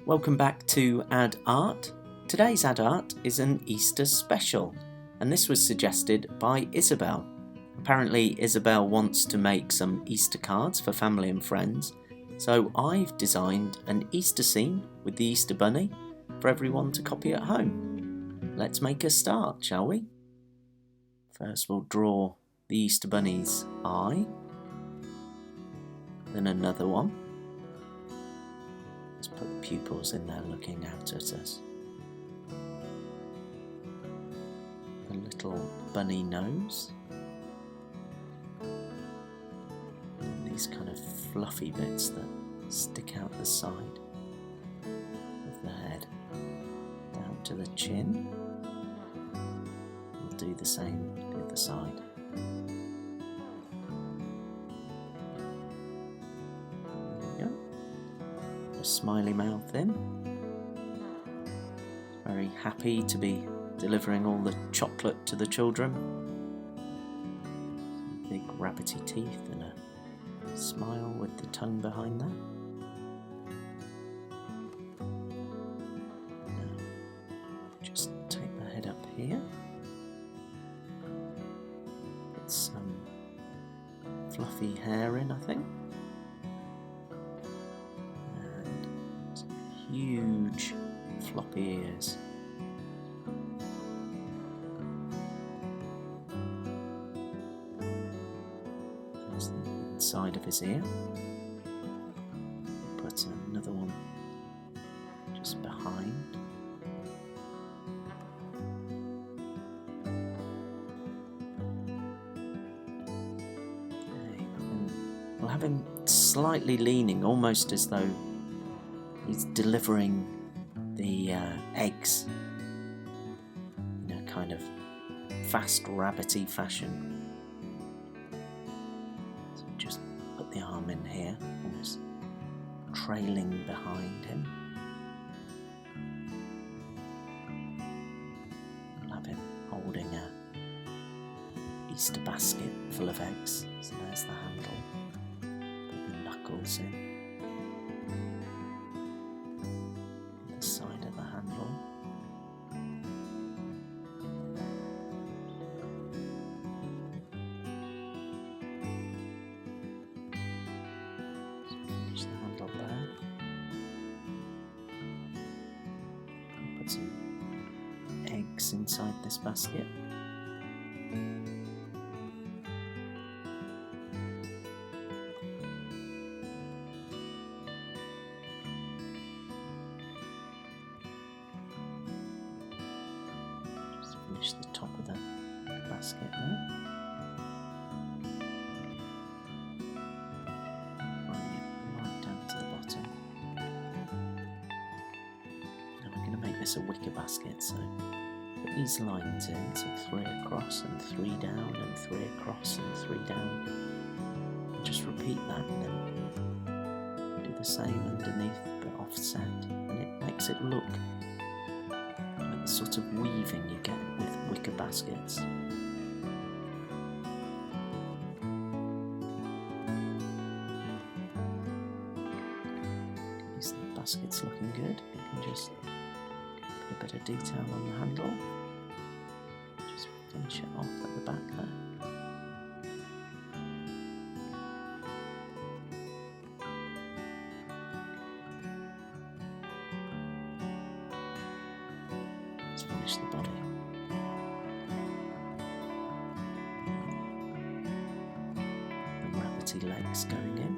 Welcome back to Add Art. Today's Add Art is an Easter special, and this was suggested by Isabel. Apparently Isabel wants to make some Easter cards for family and friends, so I've designed an Easter scene with the Easter Bunny for everyone to copy at home. Let's make a start, shall we? First we'll draw the Easter Bunny's eye, then another one. Let's put the pupils in there looking out at us. The little bunny nose. And these kind of fluffy bits that stick out the side of the head. Down to the chin. We'll do the same the other side. A smiley mouth in. Very happy to be delivering all the chocolate to the children. Some big rabbity teeth and a smile with the tongue behind that. Now, just take the head up here. Put some fluffy hair in, I think. Huge floppy ears. There's the inside of his ear. Put another one just behind. Okay. And we'll have him slightly leaning, almost as though he's delivering the eggs in a kind of fast rabbity fashion. So just put the arm in here, almost trailing behind him. We'll have him holding a Easter basket full of eggs. So there's the handle. Put the knuckles in. Side of the handle. So finish the handle there. Put some eggs inside this basket. Finish the top of the basket there. Running it right down to the bottom. And we're going to make this a wicker basket, so put these lines in, so 3 across and 3 down and 3 across and 3 down. And just repeat that and then do the same underneath but offset, and it makes it look the sort of weaving you get with wicker baskets. These baskets looking good. You can just put a bit of detail on the handle. Just finish it off at the back there. Finish the body. The rabbity legs going in.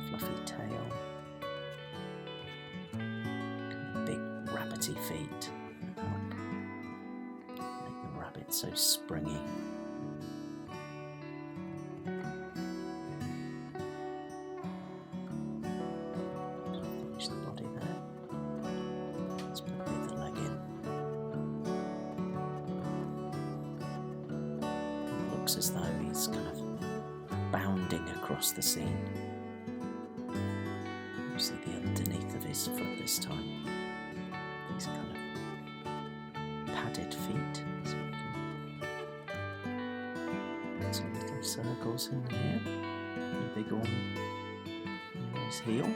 Fluffy tail. Big rabbity feet. Make the rabbit so springy. The body there. Let's put the other leg in. It looks as though he's kind of bounding across the scene. You see the underneath of his foot this time. These kind of padded feet. So we can Little circles in here. And a big one near his heel.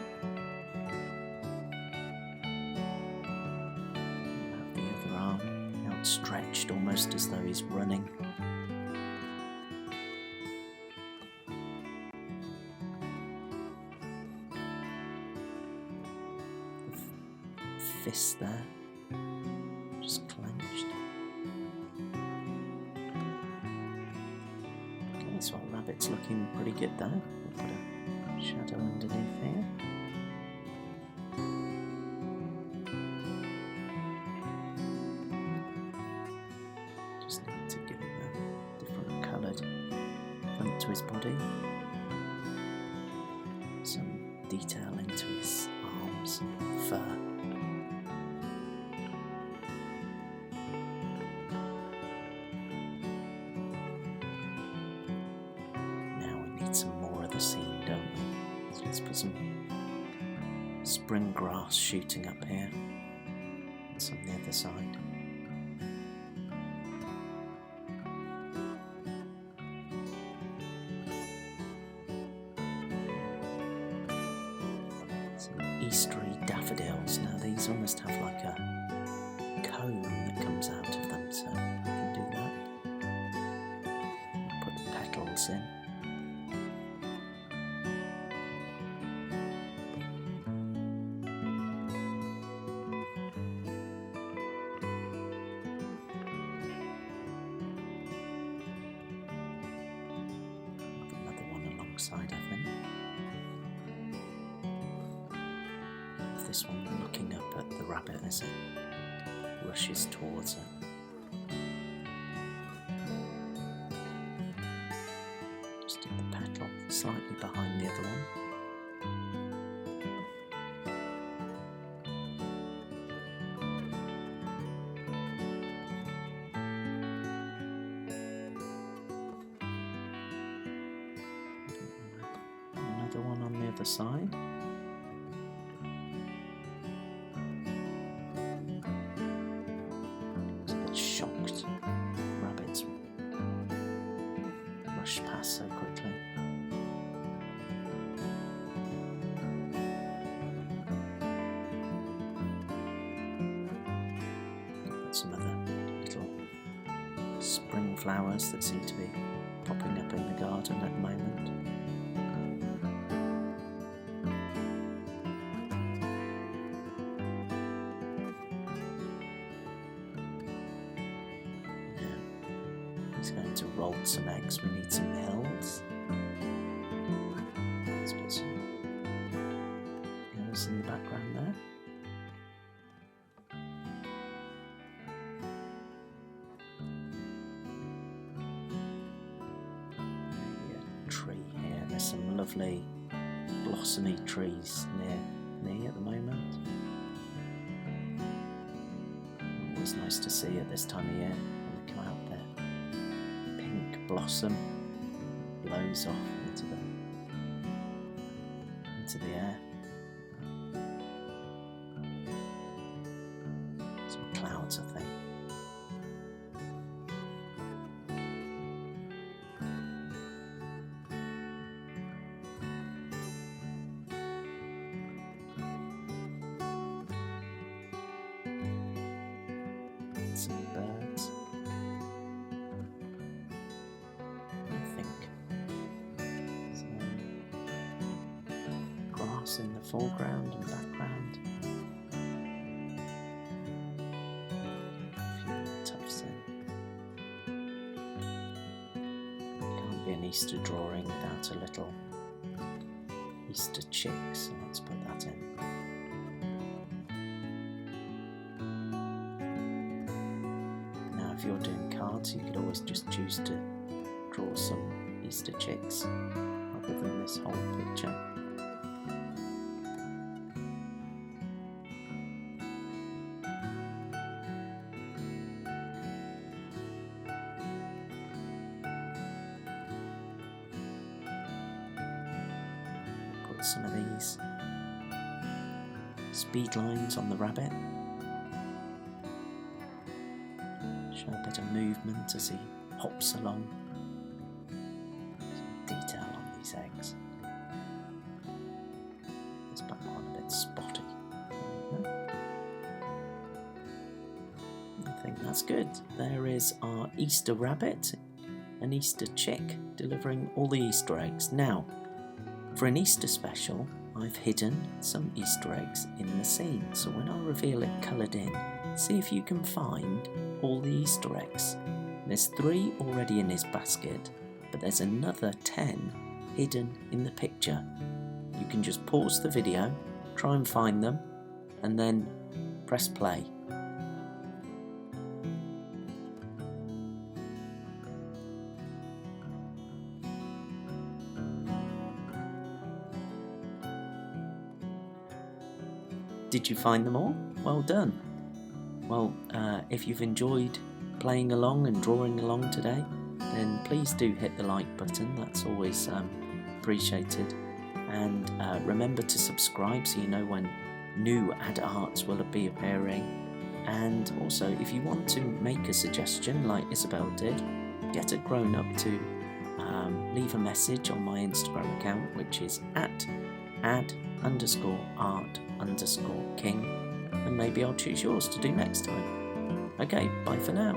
And have the other arm outstretched, almost as though he's running. The fist there, just clenched. Okay, so our rabbit's looking pretty good though. We'll put a shadow underneath here. Just need to give him a different coloured front to his body. Some detail into his arms and fur. Some more of the scene, don't we? So let's put some spring grass shooting up here and some on the other side. Some Eastery daffodils. Now these almost have like a cone that comes out of them, so we can do that. Put the petals in. Side, I think. This one looking up at the rabbit as it rushes towards it. Just do the petal slightly behind the other one. Another one on the other side. It's a bit shocked. Rabbits rush past so quickly. Some other little spring flowers that seem to be popping up in the garden at the moment. He's going to roll some eggs. We need some hills. Let's put some hills in the background there. Maybe a tree here. There's some lovely blossomy trees near me at the moment. Always nice to see at this time of year when they come out there. Blossom blows off into the air. Some clouds, I think. Some birds. In the foreground and background. A few tufts in. Can't be an Easter drawing without a little Easter chick, so let's put that in. Now if you're doing cards, you could always just choose to draw some Easter chicks other than this whole picture. Some of these speed lines on the rabbit. Show a bit of movement as he hops along. this back one a bit spotty. I think that's good. There is our Easter rabbit, an Easter chick, delivering all the Easter eggs. Now, for an Easter special, I've hidden some Easter eggs in the scene, so when I reveal it coloured in, see if you can find all the Easter eggs. There's 3 already in his basket, but there's another 10 hidden in the picture. You can just pause the video, try and find them, and then press play. Did you find them all? Well done. Well, if you've enjoyed playing along and drawing along today, then please do hit the like button. That's always appreciated. And remember to subscribe so you know when new ad arts will be appearing. And also, if you want to make a suggestion like Isabel did, get a grown-up to leave a message on my Instagram account, which is @ad_art_king, and maybe I'll choose yours to do next time. Okay, bye for now.